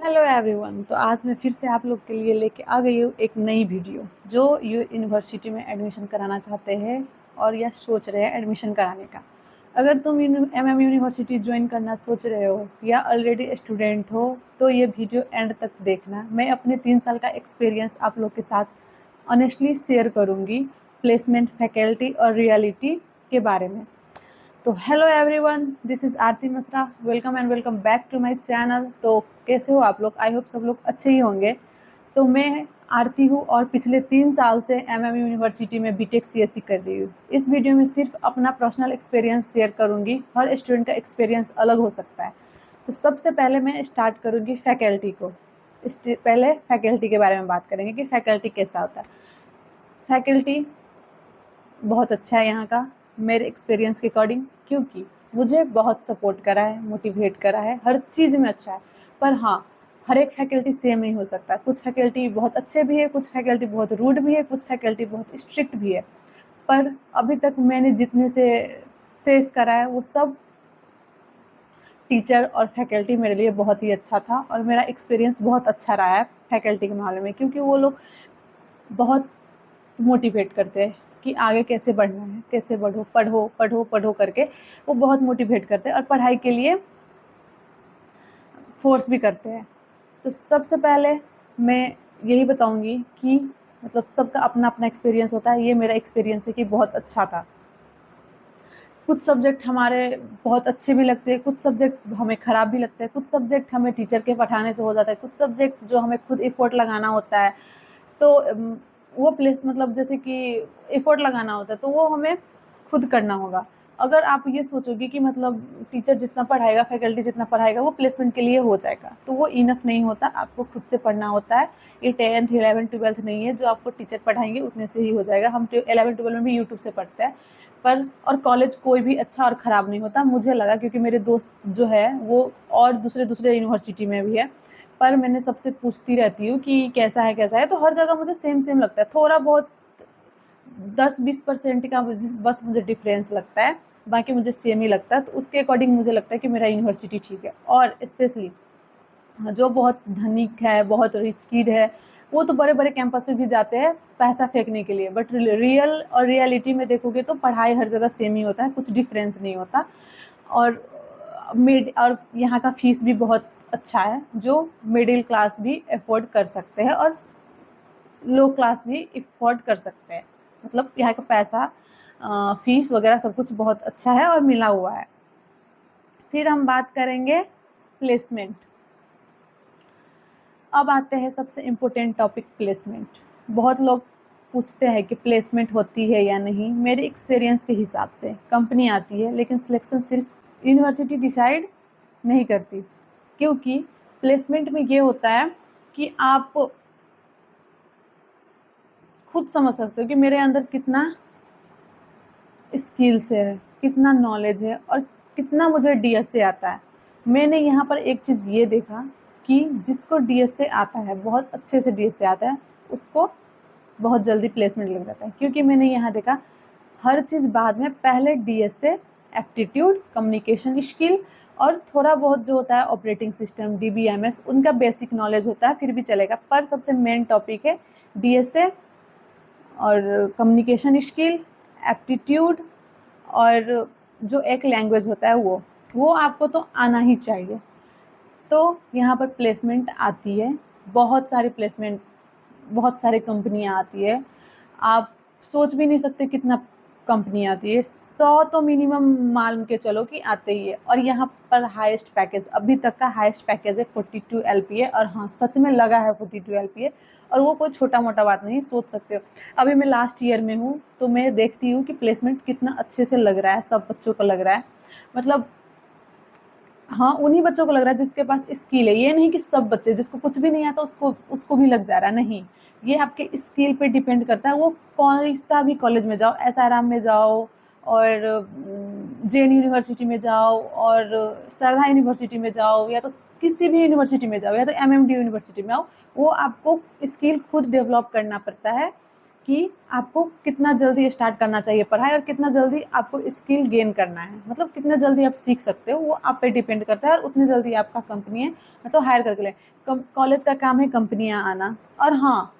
Hello everyone. तो आज मैं फिर से आप लोग के लिए लेके आ गई हूँ एक नई वीडियो। जो यूनिवर्सिटी में एडमिशन कराना चाहते हैं और या सोच रहे हैं एडमिशन कराने का, अगर तुम एमएम यूनिवर्सिटी ज्वाइन करना सोच रहे हो या ऑलरेडी स्टूडेंट हो तो ये वीडियो एंड तक देखना। मैं अपने 3 साल का एक्सपीरियंस आप लोग के साथ ऑनेस्टली शेयर करूँगी, प्लेसमेंट, फैकल्टी और रियलिटी के बारे में। तो hello everyone, this is Aarti Mishra. Welcome and welcome back to my channel. तो कैसे हो आप लोग? आई होप सब लोग अच्छे ही होंगे। तो मैं आरती हूँ और पिछले 3 साल से एमएम यूनिवर्सिटी में बीटेक सीएससी कर रही हूँ। इस वीडियो में सिर्फ अपना पर्सनल एक्सपीरियंस शेयर करूँगी। हर स्टूडेंट का एक्सपीरियंस अलग हो सकता है। तो सबसे पहले मैं स्टार्ट करूँगी फैकल्टी को। पहले फैकल्टी के बारे में बात करेंगे कि फैकल्टी कैसा होता है। फैकल्टी बहुत अच्छा है यहाँ का, मेरे एक्सपीरियंस के अकॉर्डिंग, क्योंकि मुझे बहुत सपोर्ट करा है, मोटिवेट करा है, हर चीज़ में अच्छा है। पर हाँ, हर एक फैकल्टी सेम नहीं हो सकता। कुछ फैकल्टी बहुत अच्छे भी है, कुछ फैकल्टी बहुत रूड भी है, कुछ फैकल्टी बहुत स्ट्रिक्ट भी है। पर अभी तक मैंने जितने से फेस करा है वो सब टीचर और फैकल्टी मेरे लिए बहुत ही अच्छा था और मेरा एक्सपीरियंस बहुत अच्छा रहा है फैकल्टी के मामले में, क्योंकि वो लोग बहुत मोटिवेट करते हैं कि आगे कैसे बढ़ना है, कैसे बढ़ो, पढ़ो पढ़ो पढ़ो करके वो बहुत मोटिवेट करते हैं और पढ़ाई के लिए फोर्स भी करते हैं। तो सबसे पहले मैं यही बताऊंगी कि मतलब सबका अपना अपना एक्सपीरियंस होता है। ये मेरा एक्सपीरियंस है कि बहुत अच्छा था। कुछ सब्जेक्ट हमारे बहुत अच्छे भी लगते हैं, कुछ सब्जेक्ट हमें ख़राब भी लगते हैं, कुछ सब्जेक्ट हमें टीचर के पढ़ाने से हो जाता है, कुछ सब्जेक्ट जो हमें खुद एफर्ट लगाना होता है। तो वो प्लेस मतलब जैसे कि एफर्ट लगाना होता है तो वो हमें खुद करना होगा। अगर आप ये सोचोगे कि मतलब टीचर जितना पढ़ाएगा, फैकल्टी जितना पढ़ाएगा वो प्लेसमेंट के लिए हो जाएगा, तो वो इनफ नहीं होता। आपको खुद से पढ़ना होता है। ये 10th 11th 12th नहीं है जो आपको टीचर पढ़ाएंगे उतने से ही हो जाएगा। हम 11 12 में भी यूट्यूब से पढ़ते हैं। पर और कॉलेज कोई भी अच्छा और ख़राब नहीं होता, मुझे लगा, क्योंकि मेरे दोस्त जो है वो और दूसरे दूसरे यूनिवर्सिटी में भी है। पर मैंने सबसे पूछती रहती हूँ कि कैसा है कैसा है, तो हर जगह मुझे सेम सेम लगता है। थोड़ा बहुत 10-20% का बस मुझे डिफरेंस लगता है, बाकी मुझे सेम ही लगता है। तो उसके अकॉर्डिंग मुझे लगता है कि मेरा यूनिवर्सिटी ठीक है। और स्पेशली जो बहुत धनिक है, बहुत रिच किड है, वो तो बड़े बड़े कैंपस में भी जाते हैं पैसा फेंकने के लिए। बट रियल और रियलिटी में देखोगे तो पढ़ाई हर जगह सेम ही होता है, कुछ डिफरेंस नहीं होता। और मिड और यहाँ का फीस भी बहुत अच्छा है, जो मिडिल क्लास भी अफोर्ड कर सकते हैं और लो क्लास भी अफोर्ड कर सकते हैं। मतलब यहाँ का पैसा, फीस वगैरह सब कुछ बहुत अच्छा है और मिला हुआ है। फिर हम बात करेंगे प्लेसमेंट। अब आते हैं सबसे इम्पोर्टेंट टॉपिक, प्लेसमेंट। बहुत लोग पूछते हैं कि प्लेसमेंट होती है या नहीं। मेरे एक्सपीरियंस के हिसाब से कंपनी आती है, लेकिन सिलेक्शन सिर्फ यूनिवर्सिटी डिसाइड नहीं करती। क्योंकि प्लेसमेंट में ये होता है कि आप खुद समझ सकते हो कि मेरे अंदर कितना स्किल्स है, कितना नॉलेज है और कितना मुझे डीएसए आता है। मैंने यहाँ पर एक चीज़ ये देखा कि जिसको डीएसए आता है, बहुत अच्छे से डीएसए आता है, उसको बहुत जल्दी प्लेसमेंट लग जाता है। क्योंकि मैंने यहाँ देखा हर चीज़ बाद में, पहले डीएसए, एप्टीट्यूड, कम्युनिकेशन स्किल और थोड़ा बहुत जो होता है ऑपरेटिंग सिस्टम, डीबीएमएस, उनका बेसिक नॉलेज होता है, फिर भी चलेगा। पर सबसे मेन टॉपिक है डीएसए और कम्युनिकेशन स्किल, एप्टीट्यूड और जो एक लैंग्वेज होता है वो आपको तो आना ही चाहिए। तो यहाँ पर प्लेसमेंट आती है, बहुत सारी प्लेसमेंट, बहुत सारी कंपनियाँ आती है। आप सोच भी नहीं सकते कितना कंपनी आती है। 100 तो मिनिमम मान के चलो कि आते ही है। और यहाँ पर हाईएस्ट पैकेज, अभी तक का हाईएस्ट पैकेज है 42 LPA। और हाँ, सच में लगा है 42 LPA, और वो कोई छोटा मोटा बात नहीं, सोच सकते हो। अभी मैं लास्ट ईयर में हूँ तो मैं देखती हूँ कि प्लेसमेंट कितना अच्छे से लग रहा है, सब बच्चों को लग रहा है। मतलब हाँ, उन्हीं बच्चों को लग रहा है जिसके पास स्किल है। ये नहीं कि सब बच्चे, जिसको कुछ भी नहीं आता उसको उसको भी लग जा रहा है, नहीं। ये आपके स्किल पे डिपेंड करता है। वो कौन सा भी कॉलेज में जाओ, एसआरएम में जाओ और जेएन यूनिवर्सिटी में जाओ और श्रद्धा यूनिवर्सिटी में जाओ, या तो किसी भी यूनिवर्सिटी में जाओ, या तो एमएमडी यूनिवर्सिटी में आओ, वो आपको स्किल खुद डेवलप करना पड़ता है कि आपको कितना जल्दी स्टार्ट करना चाहिए पढ़ाई और कितना जल्दी आपको स्किल गेन करना है, मतलब कितना जल्दी आप सीख सकते हो वो आप पे डिपेंड करता है और उतनी जल्दी आपका कंपनी है मतलब हायर करके ले। कॉलेज का काम है कंपनियां आना। और हाँ,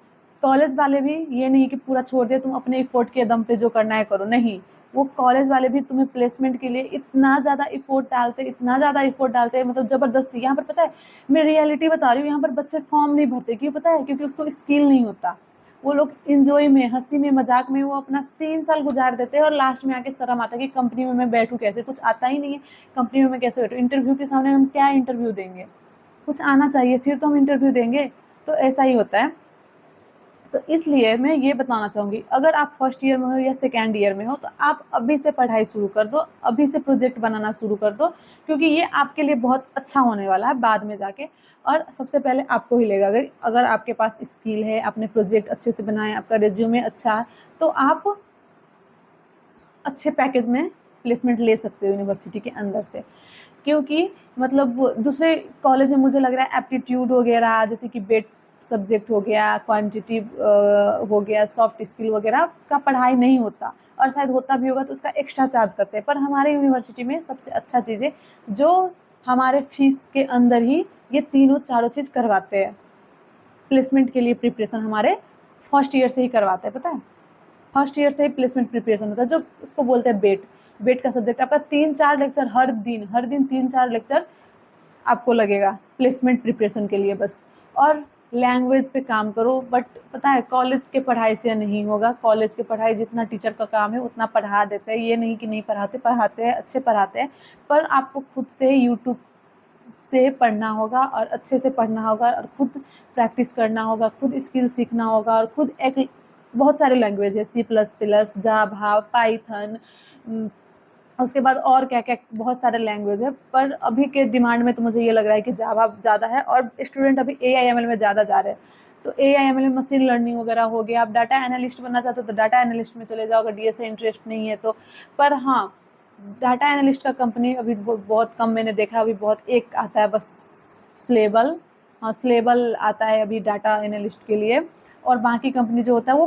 कॉलेज वाले भी ये नहीं कि पूरा छोड़ दिया तुम अपने इफोर्ट के दम पे जो करना है करो, नहीं, वो कॉलेज वाले भी तुम्हें प्लेसमेंट के लिए इतना ज़्यादा इफोर्ट डालते, इतना ज़्यादा इफोर्ट डालते हैं, मतलब ज़बरदस्ती। यहाँ पर पता है, मैं रियलिटी बता रही हूँ, यहाँ पर बच्चे फॉर्म नहीं भरते, क्यों पता है? क्योंकि उसको स्किल नहीं होता। वो लोग इंजॉय में, हंसी में, मजाक में वो अपना 3 साल गुजार देते हैं और लास्ट में आके शर्म आता है कि कंपनी में मैं बैठूँ कैसे, कुछ आता ही नहीं है, कंपनी में मैं कैसे बैठूँ, इंटरव्यू के सामने हम क्या इंटरव्यू देंगे, कुछ आना चाहिए फिर तो हम इंटरव्यू देंगे। तो ऐसा ही होता है। तो इसलिए मैं ये बताना चाहूँगी, अगर आप फर्स्ट ईयर में हो या सेकेंड ईयर में हो तो आप अभी से पढ़ाई शुरू कर दो, अभी से प्रोजेक्ट बनाना शुरू कर दो, क्योंकि ये आपके लिए बहुत अच्छा होने वाला है बाद में जाके। और सबसे पहले आपको ही लेगा, अगर अगर आपके पास स्किल है, आपने प्रोजेक्ट अच्छे से बनाए, आपका रिज्यूमे अच्छा है, तो आप अच्छे पैकेज में प्लेसमेंट ले सकते हो यूनिवर्सिटी के अंदर से। क्योंकि मतलब दूसरे कॉलेज में मुझे लग रहा है एप्टीट्यूड वगैरह, जैसे कि बेट सब्जेक्ट हो गया, क्वांटिटी हो गया, सॉफ्ट स्किल वगैरह का पढ़ाई नहीं होता, और शायद होता भी होगा तो उसका एक्स्ट्रा चार्ज करते हैं। पर हमारे यूनिवर्सिटी में सबसे अच्छा चीज़ है जो हमारे फीस के अंदर ही ये तीनों चारों चीज़ करवाते हैं। प्लेसमेंट के लिए प्रिपरेशन हमारे फर्स्ट ईयर से ही करवाते हैं, पता है? फर्स्ट ईयर से ही प्लेसमेंट प्रिपरेशन होता है, जो उसको बोलते हैं बेट। बेट का सब्जेक्ट आपका 3-4 लेक्चर हर दिन 3-4 लेक्चर आपको लगेगा प्लेसमेंट प्रिपरेशन के लिए बस। और लैंग्वेज पे काम करो, बट पता है कॉलेज के पढ़ाई से नहीं होगा। कॉलेज के पढ़ाई जितना टीचर का काम है उतना पढ़ा देते हैं, ये नहीं कि नहीं पढ़ाते, पढ़ाते हैं, अच्छे पढ़ाते हैं, पर आपको खुद से यूट्यूब से पढ़ना होगा और अच्छे से पढ़ना होगा और खुद प्रैक्टिस करना होगा, खुद स्किल सीखना होगा। और खुद एक बहुत सारे लैंग्वेज है, C++, जावा, पाइथन, उसके बाद और क्या क्या बहुत सारे लैंग्वेज है। पर अभी के डिमांड में तो मुझे ये लग रहा है कि जावा ज़्यादा है, और स्टूडेंट अभी AI/ML में ज़्यादा जा रहे हैं। तो AI/ML में मशीन लर्निंग वगैरह हो गया। आप डाटा एनालिस्ट बनना चाहते हो तो डाटा एनालिस्ट में चले जाओ, अगर DSA इंटरेस्ट नहीं है तो। पर हाँ, डाटा एनालिस्ट का कंपनी अभी बहुत कम मैंने देखा, अभी बहुत एक आता है बस, स्लेबल। हाँ, स्लेबल आता है अभी डाटा एनालिस्ट के लिए, और बाकी कंपनी जो होता है वो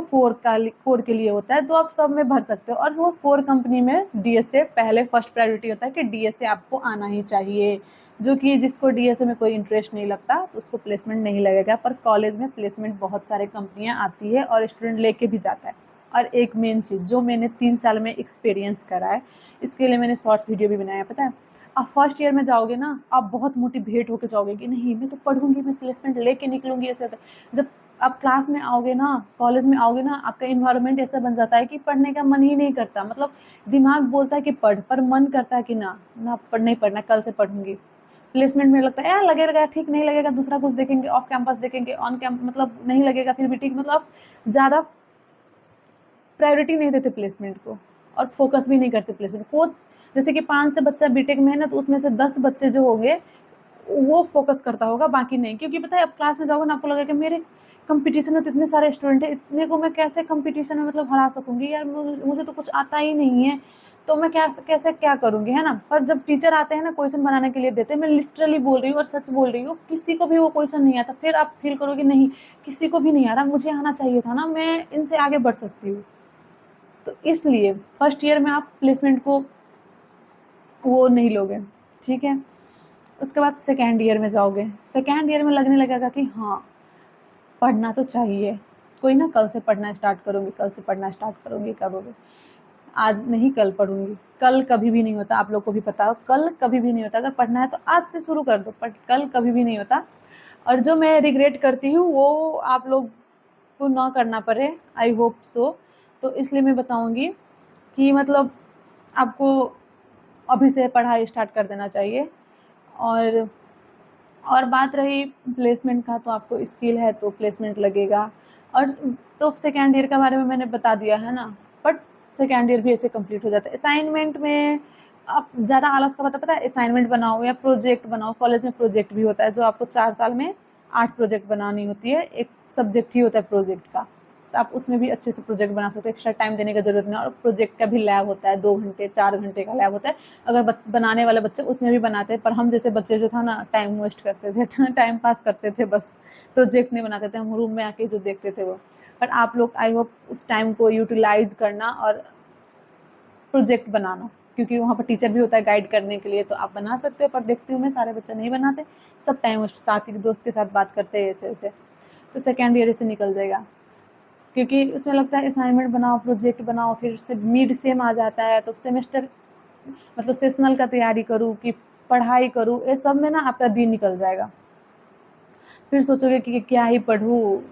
कोर के लिए होता है, तो आप सब में भर सकते हो। और वो कोर कंपनी में DSA पहले फर्स्ट प्रायोरिटी होता है कि DSA आपको आना ही चाहिए, जो कि जिसको DSA में कोई इंटरेस्ट नहीं लगता तो उसको प्लेसमेंट नहीं लगेगा। पर कॉलेज में प्लेसमेंट बहुत सारे कंपनियां आती है और स्टूडेंट लेके भी जाता है। और एक मेन चीज़ जो मैंने 3 साल में एक्सपीरियंस करा है, इसके लिए मैंने शॉर्ट्स वीडियो भी बनाया, पता है? आप फर्स्ट ईयर में जाओगे ना, आप बहुत मोटिवेट होकर जाओगे कि नहीं मैं तो पढ़ूंगी, मैं प्लेसमेंट लेके निकलूंगी, ऐसे होता है। जब आप क्लास में आओगे ना, कॉलेज में आओगे ना, आपका इन्वायरमेंट ऐसा बन जाता है कि पढ़ने का मन ही नहीं करता। मतलब दिमाग बोलता है कि पढ़, पर मन करता है कि ना ना पढ़, नहीं पढ़ना, कल से पढ़ूंगी। प्लेसमेंट में लगता है यार लगेगा, ठीक नहीं लगेगा, दूसरा कुछ देखेंगे, ऑफ कैंपस देखेंगे, ऑन कैंपस मतलब नहीं लगेगा फिर भी ठीक। मतलब आप ज़्यादा प्रायोरिटी नहीं देते प्लेसमेंट को, और फोकस भी नहीं करते प्लेसमेंट को। जैसे कि 5 से बच्चा बीटेक में है ना, तो उसमें से 10 बच्चे जो होंगे वो फोकस करता होगा, बाकी नहीं। क्योंकि पता है, अब क्लास में जाओगे ना, आपको लगेगा कि मेरे कंपटीशन में तो इतने सारे स्टूडेंट हैं, इतने को मैं कैसे कंपटीशन में मतलब हरा सकूंगी यार, मुझे तो कुछ आता ही नहीं है, तो मैं क्या कैसे क्या करूंगी, है ना? पर जब टीचर आते हैं ना, क्वेश्चन बनाने के लिए देते हैं, मैं लिटरली बोल रही हूँ और सच बोल रही हूँ, किसी को भी वो क्वेश्चन नहीं आता, फिर आप फील करोगे नहीं किसी को भी नहीं आ रहा, मुझे आना चाहिए था ना, मैं इनसे आगे बढ़ सकती हूँ। तो इसलिए फर्स्ट ईयर में आप प्लेसमेंट को वो नहीं लोगे, ठीक है? उसके बाद सेकेंड ईयर में जाओगे, सेकेंड ईयर में लगने लगेगा कि हाँ पढ़ना तो चाहिए, कोई ना कल से पढ़ना स्टार्ट करूँगी, कल से पढ़ना स्टार्ट करूँगी, करोगे। आज नहीं कल पढ़ूंगी, कल कभी भी नहीं होता, आप लोग को भी पता हो, कल कभी भी नहीं होता। अगर पढ़ना है तो आज से शुरू कर दो, पर कल कभी भी नहीं होता। और जो मैं रिग्रेट करती हूँ वो आप लोग को ना करना पड़े, आई होप सो। तो इसलिए मैं बताऊँगी कि मतलब आपको अभी से पढ़ाई स्टार्ट कर देना चाहिए। और बात रही प्लेसमेंट का, तो आपको स्किल है तो प्लेसमेंट लगेगा। और तो सेकेंड ईयर के बारे में मैंने बता दिया है ना, बट सेकेंड ईयर भी ऐसे कंप्लीट हो जाता है। असाइनमेंट में आप ज़्यादा आलस का पता है, असाइनमेंट बनाओ या प्रोजेक्ट बनाओ। कॉलेज में प्रोजेक्ट भी होता है, जो आपको 4 साल में 8 प्रोजेक्ट बनानी होती है, एक सब्जेक्ट ही होता है प्रोजेक्ट का। तो आप उसमें भी अच्छे से प्रोजेक्ट बना सकते हैं, एक्स्ट्रा टाइम देने की ज़रूरत नहीं। और प्रोजेक्ट का भी लैब होता है, 2 घंटे 4 घंटे का लैब होता है। अगर बनाने वाले बच्चे उसमें भी बनाते हैं, पर हम जैसे बच्चे जो था ना, टाइम वेस्ट करते थे टाइम पास करते थे, बस प्रोजेक्ट नहीं बनाते थे, हम रूम में आके जो देखते थे वो। पर आप लोग आई होप उस टाइम को यूटिलाइज करना और प्रोजेक्ट बनाना, क्योंकि वहाँ पर टीचर भी होता है गाइड करने के लिए, तो आप बना सकते हो। पर देखती हूँ मैं सारे बच्चे नहीं बनाते, सब टाइम वेस्ट, साथ ही दोस्त के साथ बात करते हैं ऐसे ऐसे, तो सेकेंड ईयर ऐसे निकल जाएगा। क्योंकि उसमें लगता है असाइनमेंट बनाओ, प्रोजेक्ट बनाओ, फिर से मिड सेम आ जाता है, तो सेमेस्टर मतलब सेशनल का तैयारी करूँ कि पढ़ाई करूँ, ये सब में ना आपका दिन निकल जाएगा। फिर सोचोगे कि क्या ही पढ़ूँ,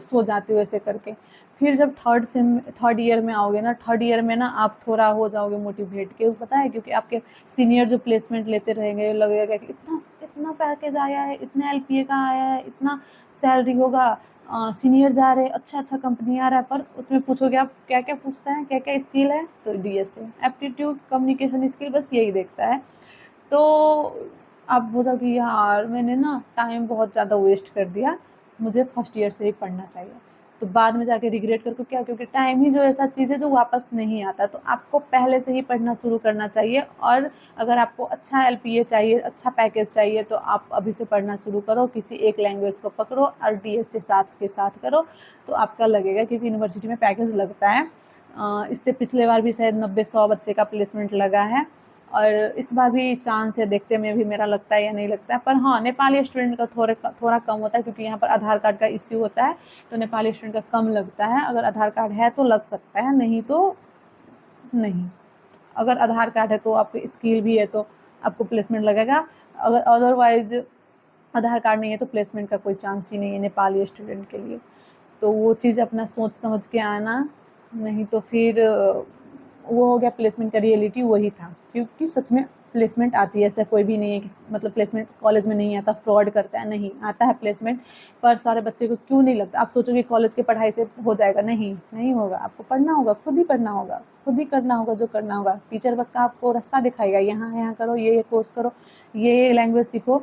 सो जाती हूँ ऐसे करके। फिर जब थर्ड ईयर में आओगे ना, थर्ड ईयर में ना आप थोड़ा हो जाओगे मोटिवेट, क्यों पता है? क्योंकि आपके सीनियर जो प्लेसमेंट लेते रहेंगे, लगेगा कि इतना इतना पैकेज आया है, इतना LPA का आया है, इतना सैलरी होगा, सीनियर जा रहे हैं, अच्छा अच्छा कंपनी आ रहा है। पर उसमें पूछोगे आप क्या क्या पूछता है, क्या क्या स्किल है, तो DSA एप्टीट्यूड कम्युनिकेशन स्किल, बस यही देखता है। तो आप बोलोगे यार मैंने ना टाइम बहुत ज़्यादा वेस्ट कर दिया, मुझे फर्स्ट ईयर से ही पढ़ना चाहिए। तो बाद में जाके रिग्रेट करके क्या, क्योंकि टाइम ही जो ऐसा चीज़ है जो वापस नहीं आता, तो आपको पहले से ही पढ़ना शुरू करना चाहिए। और अगर आपको अच्छा LPA चाहिए, अच्छा पैकेज चाहिए, तो आप अभी से पढ़ना शुरू करो, किसी एक लैंग्वेज को पकड़ो और DSA साथ के साथ करो, तो आपका लगेगा, क्योंकि यूनिवर्सिटी में पैकेज लगता है। इससे पिछले बार भी शायद 90-100 बच्चे का प्लेसमेंट लगा है, और इस बार भी चांस है, देखते में भी मेरा लगता है या नहीं लगता है। पर हाँ, नेपाली स्टूडेंट का थोड़ा कम होता है, क्योंकि यहाँ पर आधार कार्ड का इश्यू होता है, तो नेपाली स्टूडेंट का कम लगता है। अगर आधार कार्ड है तो लग सकता है, नहीं तो नहीं। अगर आधार कार्ड है तो आपकी स्किल भी है तो आपको प्लेसमेंट लगेगा, अगर अदरवाइज आधार कार्ड नहीं है तो प्लेसमेंट का कोई चांस ही नहीं है नेपाली स्टूडेंट के लिए। तो वो चीज़ अपना सोच समझ के आना, नहीं तो फिर वो हो गया प्लेसमेंट का रियलिटी वही था। क्योंकि सच में प्लेसमेंट आती है, ऐसा कोई भी नहीं है कि मतलब प्लेसमेंट कॉलेज में नहीं आता, फ्रॉड करता है, नहीं आता है प्लेसमेंट। पर सारे बच्चे को क्यों नहीं लगता? आप सोचोगे कॉलेज की पढ़ाई से हो जाएगा, नहीं होगा। आपको पढ़ना होगा, खुद ही पढ़ना होगा, खुद ही करना होगा जो करना होगा। टीचर बस का आपको रास्ता दिखाएगा, यहाँ करो, ये कोर्स करो, ये लैंग्वेज सीखो,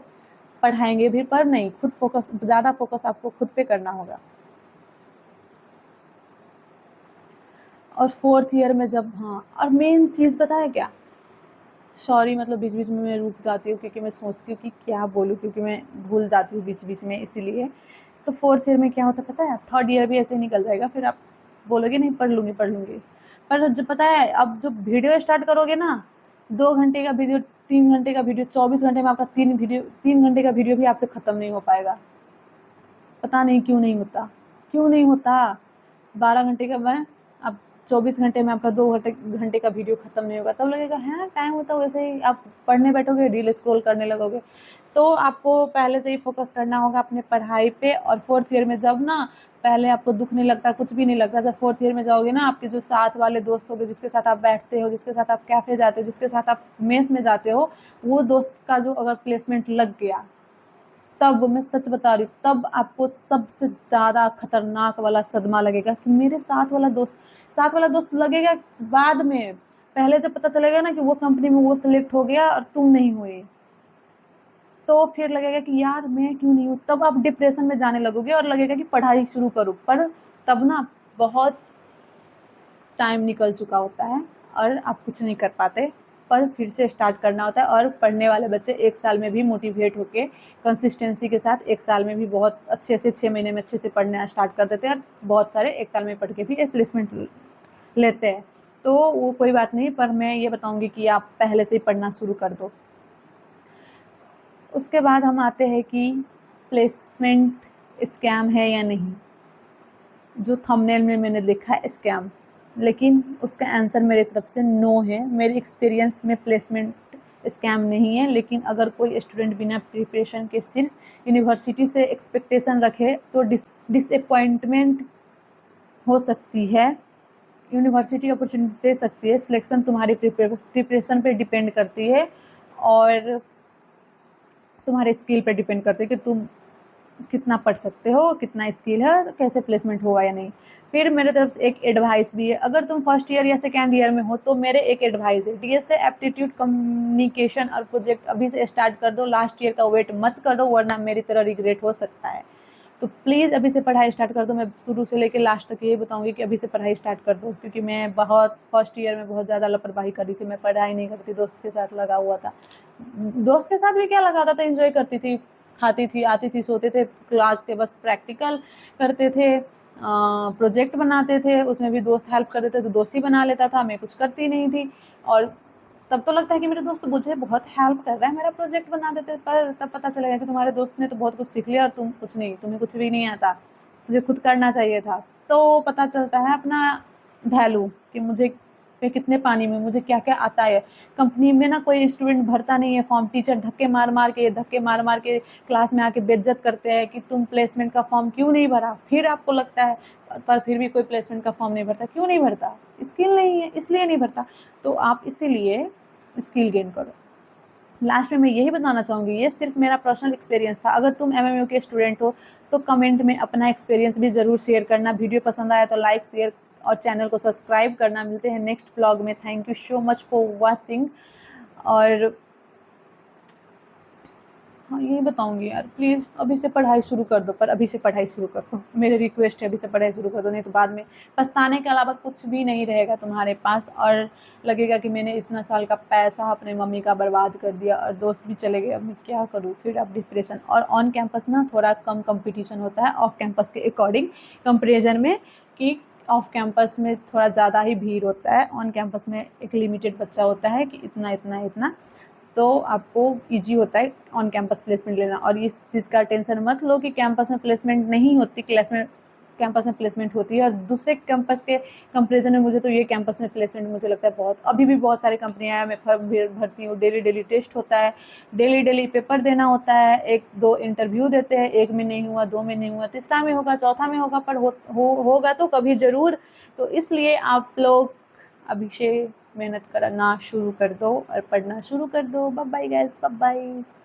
पढ़ाएंगे भी, पर नहीं, खुद फोकस, ज़्यादा फोकस आपको खुद पे करना होगा। और फोर्थ ईयर में जब, हाँ, और मेन चीज़ पता है क्या, सॉरी मतलब बीच बीच में मैं रुक जाती हूँ, क्योंकि मैं सोचती हूँ कि क्या बोलूँ, क्योंकि मैं भूल जाती हूँ बीच बीच में, इसीलिए। तो फोर्थ ईयर में क्या होता है पता है? थर्ड ईयर भी ऐसे ही निकल जाएगा, फिर आप बोलोगे नहीं पढ़ लूँगी पढ़ लूँगी, पर जब पता है अब जो वीडियो स्टार्ट करोगे ना, 2 घंटे का वीडियो, 3 घंटे का वीडियो, 24 घंटे में आपका 3 घंटे का वीडियो भी आपसे ख़त्म नहीं हो पाएगा। पता नहीं क्यों नहीं होता, क्यों नहीं होता। 12 घंटे का मैं, अब 24 घंटे में आपका 2 घंटे का वीडियो ख़त्म नहीं होगा, तब लगेगा है टाइम होता है। वैसे ही आप पढ़ने बैठोगे, रील स्क्रॉल करने लगोगे। तो आपको पहले से ही फोकस करना होगा अपने पढ़ाई पे। और फोर्थ ईयर में जब ना, पहले आपको दुख नहीं लगता, कुछ भी नहीं लगता, जब फोर्थ ईयर में जाओगे ना, आपके जो साथ वाले दोस्त होंगे, जिसके साथ आप बैठते हो, जिसके साथ आप कैफ़े जाते हो, जिसके साथ आप मेस में जाते हो, वो दोस्त का जो अगर प्लेसमेंट लग गया, तब मैं सच बता रही हूँ, तब आपको सबसे ज़्यादा खतरनाक वाला सदमा लगेगा कि मेरे साथ वाला दोस्त लगेगा बाद में। पहले जब पता चलेगा ना कि वो कंपनी में वो सिलेक्ट हो गया और तुम नहीं हुई, तो फिर लगेगा कि यार मैं क्यों नहीं हूँ, तब आप डिप्रेशन में जाने लगोगे और लगेगा कि पढ़ाई शुरू करूँ। पर तब ना बहुत टाइम निकल चुका होता है और आप कुछ नहीं कर पाते, पर फिर से स्टार्ट करना होता है। और पढ़ने वाले बच्चे 1 साल में भी मोटिवेट होके कंसिस्टेंसी के साथ 1 साल में भी बहुत अच्छे से, 6 महीने में अच्छे से पढ़ना स्टार्ट कर देते हैं, और बहुत सारे 1 साल में पढ़ के भी एक प्लेसमेंट लेते हैं। तो वो कोई बात नहीं, पर मैं ये बताऊंगी कि आप पहले से ही पढ़ना शुरू कर दो। उसके बाद हम आते हैं कि प्लेसमेंट स्कैम है या नहीं। जो थंबनेल में मैंने लिखा है स्कैम, लेकिन उसका आंसर मेरी तरफ से नो है। मेरे एक्सपीरियंस में प्लेसमेंट स्कैम नहीं है, लेकिन अगर कोई स्टूडेंट बिना प्रिपरेशन के सिर्फ यूनिवर्सिटी से एक्सपेक्टेशन रखे तो डिसअपॉइंटमेंट हो सकती है। यूनिवर्सिटी अपॉर्चुनिटी दे सकती है, सिलेक्शन तुम्हारी प्रिपरेशन पे डिपेंड करती है, और तुम्हारे स्किल पे डिपेंड करती है कि तुम कितना पढ़ सकते हो, कितना स्किल है, तो कैसे प्लेसमेंट होगा या नहीं। फिर मेरे तरफ से एक एडवाइस भी है, अगर तुम फर्स्ट ईयर या सेकेंड ईयर में हो तो मेरे एक एडवाइस है, DSA एप्टीट्यूड कम्युनिकेशन और प्रोजेक्ट अभी से स्टार्ट कर दो, लास्ट ईयर का वेट मत करो, वरना मेरी तरह रिग्रेट हो सकता है। तो प्लीज़ अभी से पढ़ाई स्टार्ट कर दो। मैं शुरू से लेकर लास्ट तक यही बताऊँगी कि अभी से पढ़ाई स्टार्ट कर दो, क्योंकि मैं बहुत फर्स्ट ईयर में बहुत ज़्यादा लापरवाही कर रही थी। मैं पढ़ाई नहीं करती, दोस्त के साथ लगा हुआ था। दोस्त के साथ भी क्या लगाता था, एंजॉय करती थी, खाती थी, आती थी, सोते थे, क्लास के बस प्रैक्टिकल करते थे, प्रोजेक्ट बनाते थे, उसमें भी दोस्त हेल्प कर देते तो दोस्त ही बना लेता था, मैं कुछ करती नहीं थी। और तब तो लगता है कि मेरे दोस्त मुझे बहुत हेल्प कर रहा है, मेरा प्रोजेक्ट बना देते, पर तब पता चलेगा कि तुम्हारे दोस्त ने तो बहुत कुछ सीख लिया और तुम कुछ नहीं, तुम्हें कुछ भी नहीं आता, तुझे खुद करना चाहिए था। तो पता चलता है अपना वैल्यू कि मुझे मैं कितने पानी में, मुझे क्या क्या आता है। कंपनी में ना कोई स्टूडेंट भरता नहीं है फॉर्म, टीचर धक्के मार के क्लास में आके बेइज्जत करते हैं कि तुम प्लेसमेंट का फॉर्म क्यों नहीं भरा। फिर आपको लगता है, पर फिर भी कोई प्लेसमेंट का फॉर्म नहीं भरता। क्यों नहीं भरता? स्किल नहीं है, इसलिए नहीं भरता। तो आप इसीलिए स्किल गेन करो। लास्ट में मैं यही बताना चाहूँगी, ये सिर्फ मेरा पर्सनल एक्सपीरियंस था। अगर तुम एमएमयू के स्टूडेंट हो तो कमेंट में अपना एक्सपीरियंस भी ज़रूर शेयर करना। वीडियो पसंद आया तो लाइक, शेयर और चैनल को सब्सक्राइब करना। मिलते हैं नेक्स्ट ब्लॉग में। Thank you so much for watching. और हाँ, यही बताऊँगी यार, प्लीज़ अभी से पढ़ाई शुरू कर दो, पर अभी से पढ़ाई शुरू कर दो। मेरी रिक्वेस्ट है, अभी से पढ़ाई शुरू कर दो, नहीं तो बाद में पछताने के अलावा कुछ भी नहीं रहेगा तुम्हारे पास, और लगेगा कि मैंने इतना साल का पैसा अपने मम्मी का बर्बाद कर दिया और दोस्त भी चले गए, अब मैं क्या करूँ। फिर अब डिप्रेशन। और ऑन कैंपस ना थोड़ा कम कंपटीशन होता है ऑफ कैंपस के अकॉर्डिंग, कंपेरिजन में, कि ऑफ कैंपस में थोड़ा ज़्यादा ही भीड़ होता है, ऑन कैंपस में एक लिमिटेड बच्चा होता है कि इतना इतना इतना। तो आपको ईजी होता है ऑन कैंपस प्लेसमेंट लेना। और इस चीज़ का टेंशन मत लो कि कैंपस में प्लेसमेंट नहीं होती, कैंपस में प्लेसमेंट होती है। और दूसरे कैंपस के कंपेरिजन में मुझे तो ये कैंपस में प्लेसमेंट मुझे लगता है बहुत, अभी भी बहुत सारी कंपनियां हैं, मैं फॉर्म भरती हूँ, डेली टेस्ट होता है, डेली पेपर देना होता है, 1-2 इंटरव्यू देते हैं, 1 में नहीं हुआ, 2 में नहीं हुआ, तीसरा में होगा, चौथा में होगा, पर होगा तो कभी ज़रूर। तो इसलिए आप लोग अभी से मेहनत करना शुरू कर दो और पढ़ना शुरू कर दो। Bye bye guys, bye bye.